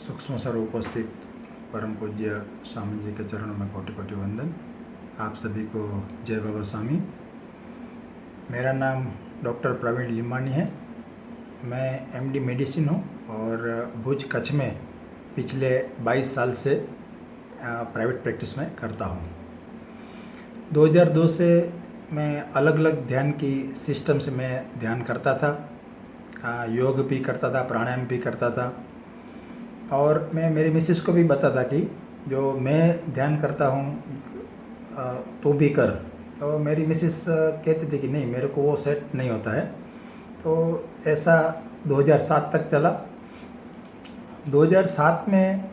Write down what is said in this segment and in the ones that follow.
सूक्ष्म सर उपस्थित परम पूज्य स्वामी जी के चरणों में कोटि कोटि वंदन। आप सभी को जय बाबा स्वामी। मेरा नाम डॉक्टर प्रवीण लिंबानी है। मैं एमडी मेडिसिन हूँ और भुज कच्छ में पिछले 22 साल से प्राइवेट प्रैक्टिस में करता हूँ। 2002 से मैं अलग अलग ध्यान की सिस्टम से मैं ध्यान करता था, योग भी करता था, प्राणायाम भी करता था। और मैं मेरी मिसेस को भी बताता कि जो मैं ध्यान करता हूँ तो भी कर। तो मेरी मिसेस कहती थी कि नहीं, मेरे को वो सेट नहीं होता है। तो ऐसा 2007 तक चला। 2007 में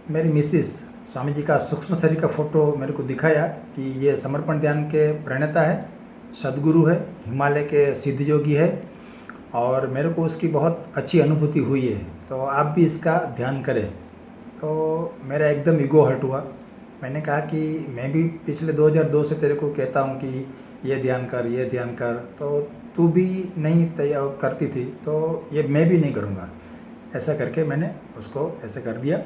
मेरी मिसेस स्वामी जी का सूक्ष्म शरीर का फ़ोटो मेरे को दिखाया कि ये समर्पण ध्यान के प्रणेता है, सदगुरु है, हिमालय के सिद्ध योगी है और मेरे को उसकी बहुत अच्छी अनुभूति हुई है, तो आप भी इसका ध्यान करें। तो मेरा एकदम ईगो हर्ट हुआ। मैंने कहा कि मैं भी पिछले 2002 से तेरे को कहता हूँ कि ये ध्यान कर, ये ध्यान कर, तो तू भी नहीं तैयार करती थी, तो ये मैं भी नहीं करूँगा। ऐसा करके मैंने उसको ऐसे कर दिया।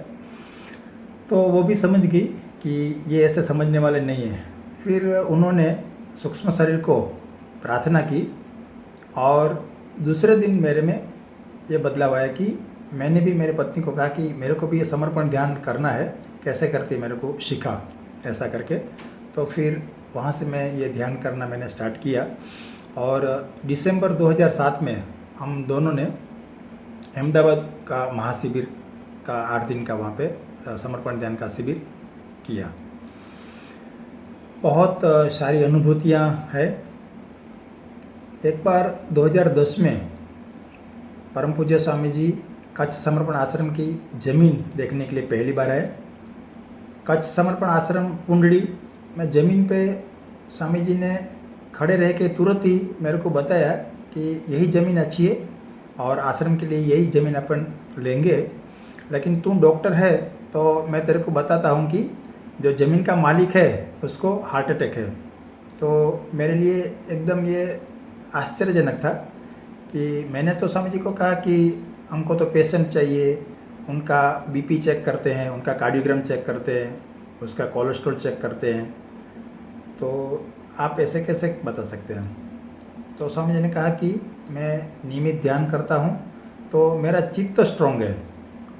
तो वो भी समझ गई कि ये ऐसे समझने वाले नहीं हैं। फिर उन्होंने सूक्ष्म शरीर को प्रार्थना की और दूसरे दिन मेरे में ये बदलाव आया कि मैंने भी मेरे पत्नी को कहा कि मेरे को भी ये समर्पण ध्यान करना है, कैसे करती मेरे को सिखा, ऐसा करके। तो फिर वहाँ से मैं ये ध्यान करना मैंने स्टार्ट किया और दिसंबर 2007 में हम दोनों ने अहमदाबाद का महाशिविर का 8 दिन का वहाँ पे समर्पण ध्यान का शिविर किया। बहुत सारी अनुभूतियाँ हैं। एक बार 2010 में परम पूज्य स्वामी जी कच्छ समर्पण आश्रम की ज़मीन देखने के लिए पहली बार आए। कच्छ समर्पण आश्रम पुंडली में ज़मीन पे स्वामी जी ने खड़े रह के तुरंत ही मेरे को बताया कि यही ज़मीन अच्छी है और आश्रम के लिए यही ज़मीन अपन लेंगे, लेकिन तू डॉक्टर है तो मैं तेरे को बताता हूँ कि जो ज़मीन का मालिक है उसको हार्ट अटैक है। तो मेरे लिए एकदम ये आश्चर्यजनक था कि मैंने तो स्वामी जी को कहा कि हमको तो पेशेंट चाहिए, उनका बीपी चेक करते हैं, उनका कार्डियोग्राम चेक करते हैं, उसका कोलेस्ट्रॉल चेक करते हैं, तो आप ऐसे कैसे बता सकते हैं। तो स्वामी जी ने कहा कि मैं नियमित ध्यान करता हूँ तो मेरा चित्त स्ट्रॉन्ग है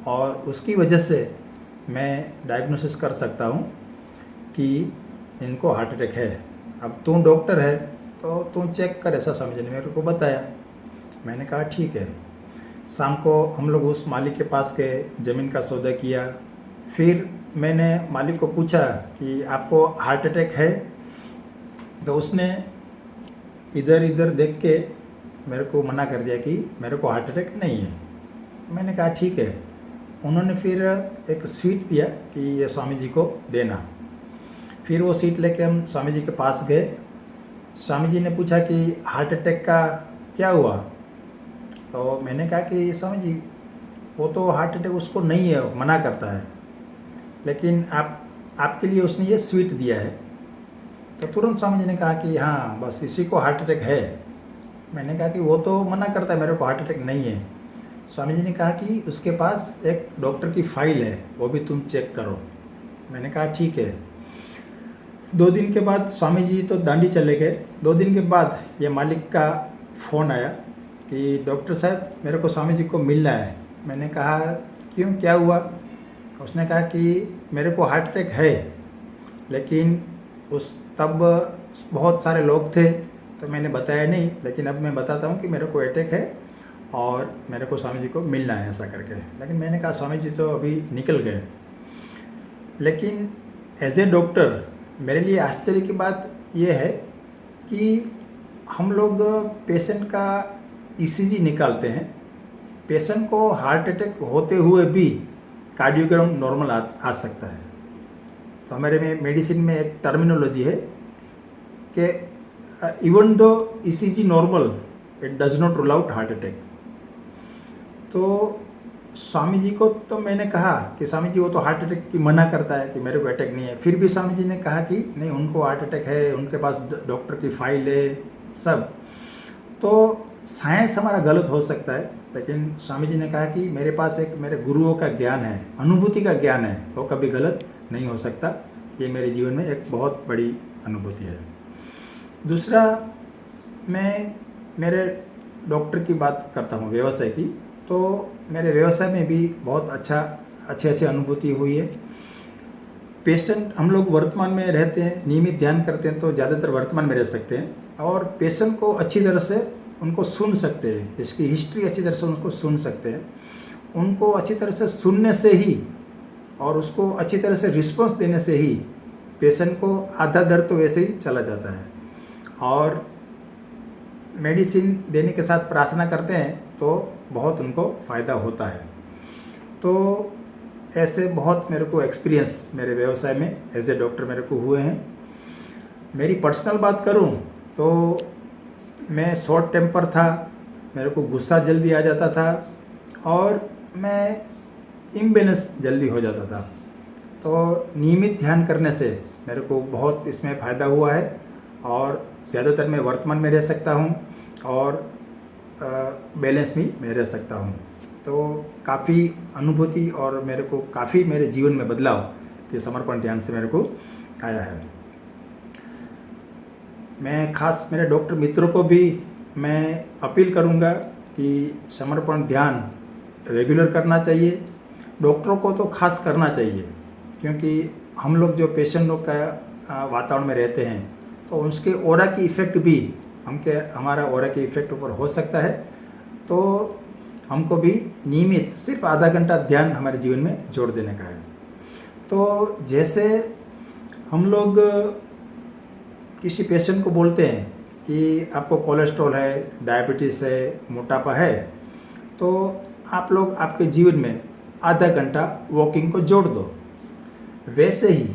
और उसकी वजह से मैं डायग्नोसिस कर सकता हूँ कि इनको हार्ट अटैक है। अब तू डॉक्टर है तो तू चेक कर, ऐसा स्वामी जी ने मेरे को बताया। मैंने कहा ठीक है। शाम को हम लोग उस मालिक के पास गए, ज़मीन का सौदा किया। फिर मैंने मालिक को पूछा कि आपको हार्ट अटैक है, तो उसने इधर इधर देख के मेरे को मना कर दिया कि मेरे को हार्ट अटैक नहीं है। मैंने कहा ठीक है। उन्होंने फिर एक स्वीट दिया कि ये स्वामी जी को देना। फिर वो स्वीट लेके हम स्वामी जी के पास गए। स्वामी जी ने पूछा कि हार्ट अटैक का क्या हुआ। तो मैंने कहा कि स्वामी जी वो तो हार्ट अटैक उसको नहीं है, मना करता है, लेकिन आपके लिए उसने ये स्वीट दिया है। तो तुरंत स्वामी जी ने कहा कि हाँ, बस इसी को हार्ट अटैक है। मैंने कहा कि वो तो मना करता है, मेरे को हार्ट अटैक नहीं है। स्वामी जी ने कहा कि उसके पास एक डॉक्टर की फाइल है, वो भी तुम चेक करो। मैंने कहा ठीक है। 2 दिन के बाद स्वामी जी तो दांडी चले गए। 2 दिन के बाद ये मालिक का फ़ोन आया कि डॉक्टर साहब मेरे को स्वामी जी को मिलना है। मैंने कहा क्यों, क्या हुआ। उसने कहा कि मेरे को हार्ट अटैक है, लेकिन तब बहुत सारे लोग थे तो मैंने बताया नहीं, लेकिन अब मैं बताता हूँ कि मेरे को अटैक है और मेरे को स्वामी जी को मिलना है, ऐसा करके। लेकिन मैंने कहा स्वामी जी तो अभी निकल गए। लेकिन एज ए डॉक्टर मेरे लिए आश्चर्य की बात यह है कि हम लोग पेशेंट का ईसीजी निकालते हैं, पेशेंट को हार्ट अटैक होते हुए भी कार्डियोग्राम नॉर्मल आ सकता है। तो हमारे में मेडिसिन में एक टर्मिनोलॉजी है कि even though ECG normal, it does not rule out heart attack. तो स्वामी जी को तो मैंने कहा कि स्वामी जी वो तो हार्ट अटैक की मना करता है कि मेरे को अटैक नहीं है। फिर भी स्वामी जी ने कहा कि नहीं, उनको हार्ट अटैक है, उनके पास डॉक्टर की फाइल है, सब। तो साइंस हमारा गलत हो सकता है, लेकिन स्वामी जी ने कहा कि मेरे पास एक मेरे गुरुओं का ज्ञान है, अनुभूति का ज्ञान है, वो कभी गलत नहीं हो सकता। ये मेरे जीवन में एक बहुत बड़ी अनुभूति है। दूसरा, मैं मेरे डॉक्टर की बात करता हूँ, व्यवसाय की, तो मेरे व्यवसाय में भी बहुत अच्छी अनुभूति हुई है। पेशेंट, हम लोग वर्तमान में रहते हैं, नियमित ध्यान करते हैं तो ज़्यादातर वर्तमान में रह सकते हैं और पेशेंट को अच्छी तरह से उनको सुन सकते हैं, इसकी हिस्ट्री अच्छी तरह से उनको सुन सकते हैं। उनको अच्छी तरह से सुनने से ही और उसको अच्छी तरह से रिस्पॉन्स देने से ही पेशेंट को आधा दर्द तो वैसे ही चला जाता है। और मेडिसिन देने के साथ प्रार्थना करते हैं तो बहुत उनको फ़ायदा होता है। तो ऐसे बहुत मेरे को एक्सपीरियंस मेरे व्यवसाय में एज ए डॉक्टर मेरे को हुए हैं। मेरी पर्सनल बात करूं तो मैं शॉर्ट टेम्पर था, मेरे को गुस्सा जल्दी आ जाता था और मैं इम्बैलेंस जल्दी हो जाता था। तो नियमित ध्यान करने से मेरे को बहुत इसमें फ़ायदा हुआ है और ज़्यादातर मैं वर्तमान में रह सकता हूँ और बैलेंस भी मैं रह सकता हूँ। तो काफ़ी अनुभूति और मेरे को काफ़ी मेरे जीवन में बदलाव ये समर्पण ध्यान से मेरे को आया है। मैं खास मेरे डॉक्टर मित्रों को भी मैं अपील करूँगा कि समर्पण ध्यान रेगुलर करना चाहिए। डॉक्टरों को तो खास करना चाहिए, क्योंकि हम लोग जो पेशेंट लोग का वातावरण में रहते हैं तो उसके ऑरा की इफ़ेक्ट भी हमारा ऑरा के इफ़ेक्ट ऊपर हो सकता है। तो हमको भी नियमित सिर्फ आधा घंटा ध्यान हमारे जीवन में जोड़ देने का है। तो जैसे हम लोग किसी पेशेंट को बोलते हैं कि आपको कोलेस्ट्रॉल है, डायबिटीज़ है, मोटापा है, तो आप लोग आपके जीवन में आधा घंटा वॉकिंग को जोड़ दो। वैसे ही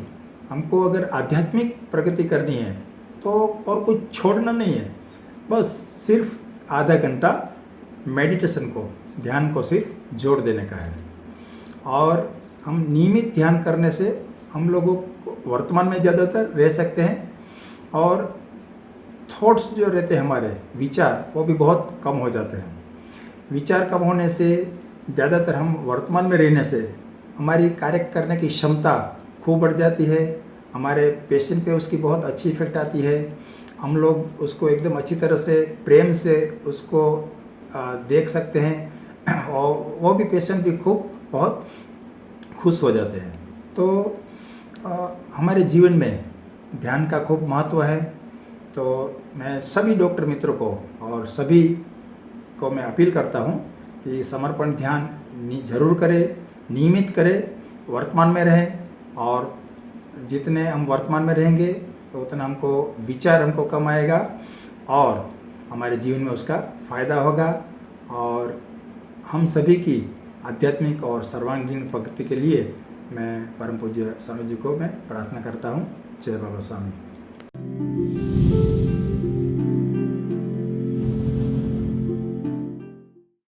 हमको अगर आध्यात्मिक प्रगति करनी है तो और कुछ छोड़ना नहीं है, बस सिर्फ आधा घंटा मेडिटेशन को, ध्यान को सिर्फ जोड़ देने का है। और हम नियमित ध्यान करने से हम लोगों को वर्तमान में ज़्यादातर रह सकते हैं और थॉट्स जो रहते हैं हमारे विचार, वो भी बहुत कम हो जाते हैं। विचार कम होने से, ज़्यादातर हम वर्तमान में रहने से हमारी कार्य करने की क्षमता खूब बढ़ जाती है। हमारे पेशेंट पे उसकी बहुत अच्छी इफ़ेक्ट आती है। हम लोग उसको एकदम अच्छी तरह से प्रेम से उसको देख सकते हैं और वो भी पेशेंट भी बहुत खुश हो जाते हैं। तो हमारे जीवन में ध्यान का खूब महत्व है। तो मैं सभी डॉक्टर मित्रों को और सभी को मैं अपील करता हूँ कि समर्पण ध्यान जरूर करें, नियमित करें, वर्तमान में रहें। और जितने हम वर्तमान में रहेंगे तो उतना हमको कम आएगा और हमारे जीवन में उसका फ़ायदा होगा। और हम सभी की आध्यात्मिक और सर्वांगीण प्रगति के लिए मैं परम पूज्य स्वामी जी को मैं प्रार्थना करता हूँ। जय बाबा स्वामी।